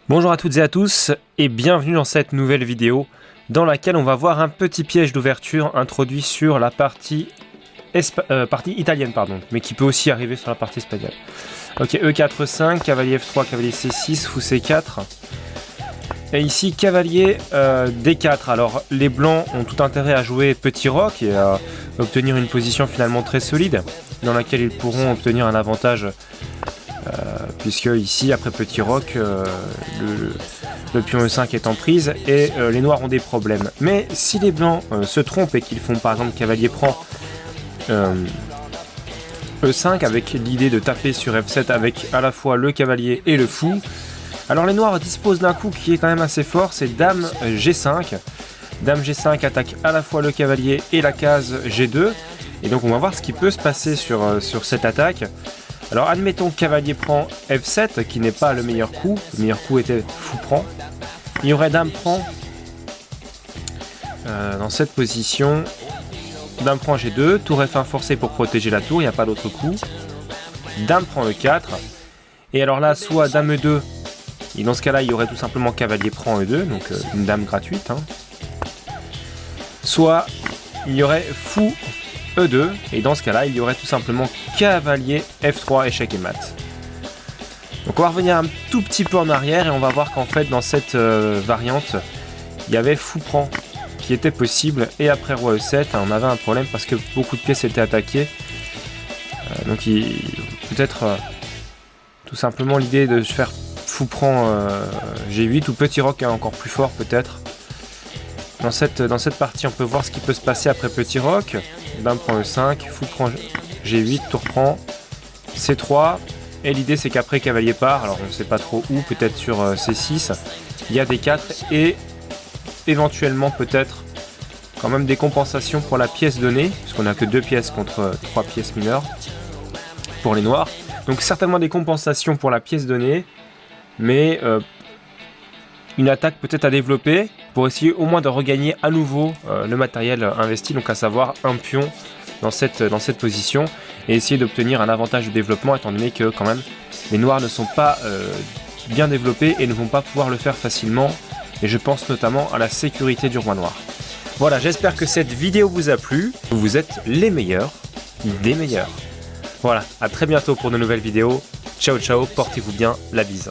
Bonjour à toutes et à tous et bienvenue dans cette nouvelle vidéo dans laquelle on va voir un petit piège d'ouverture introduit sur la partie italienne, mais qui peut aussi arriver sur la partie espagnole. Ok, E4, 5, cavalier F3, cavalier C6, fou C4. Et ici, cavalier D4. Alors, les blancs ont tout intérêt à jouer petit roc et à obtenir une position finalement très solide dans laquelle ils pourront obtenir un avantage. Puisque ici, après petit roc, le pion E5 est en prise et les noirs ont des problèmes. Mais si les blancs se trompent et qu'ils font par exemple cavalier prend E5 avec l'idée de taper sur F7 avec à la fois le cavalier et le fou, alors les noirs disposent d'un coup qui est quand même assez fort, c'est dame G5. Dame G5 attaque à la fois le cavalier et la case G2. Et donc on va voir ce qui peut se passer sur cette attaque. Alors admettons cavalier prend F7 qui n'est pas le meilleur coup. Le meilleur coup était fou prend. Il y aurait dame prend dans cette position. Dame prend G2, tour F1 forcé pour protéger la tour, il n'y a pas d'autre coup. Dame prend E4. Et alors là, soit dame E2, et dans ce cas-là, il y aurait tout simplement cavalier prend E2, donc une dame gratuite. Soit il y aurait fou E2, et dans ce cas-là, il y aurait tout simplement cavalier F3, échec et mat. Donc on va revenir un tout petit peu en arrière, et on va voir qu'en fait, dans cette variante, il y avait fou prend qui était possible, et après roi E7, on avait un problème parce que beaucoup de pièces étaient attaquées. Donc peut-être tout simplement l'idée de faire fou prend G8 ou petit roc est encore plus fort peut-être. Dans cette partie, on peut voir ce qui peut se passer après petit roc. Dame prend E5, fou prend G8, tour prend C3. Et l'idée c'est qu'après cavalier part, alors on ne sait pas trop où, peut-être sur C6, il y a des 4 et éventuellement peut-être quand même des compensations pour la pièce donnée, puisqu'on n'a que 2 pièces contre 3 pièces mineures pour les noirs. Donc certainement des compensations pour la pièce donnée, mais une attaque peut-être à développer pour essayer au moins de regagner à nouveau le matériel investi, donc à savoir un pion dans cette position, et essayer d'obtenir un avantage de développement étant donné que quand même les noirs ne sont pas bien développés et ne vont pas pouvoir le faire facilement, et je pense notamment à la sécurité du roi noir. Voilà, j'espère que cette vidéo vous a plu, vous êtes les meilleurs des meilleurs. Voilà, à très bientôt pour de nouvelles vidéos, ciao ciao, portez-vous bien, la bise.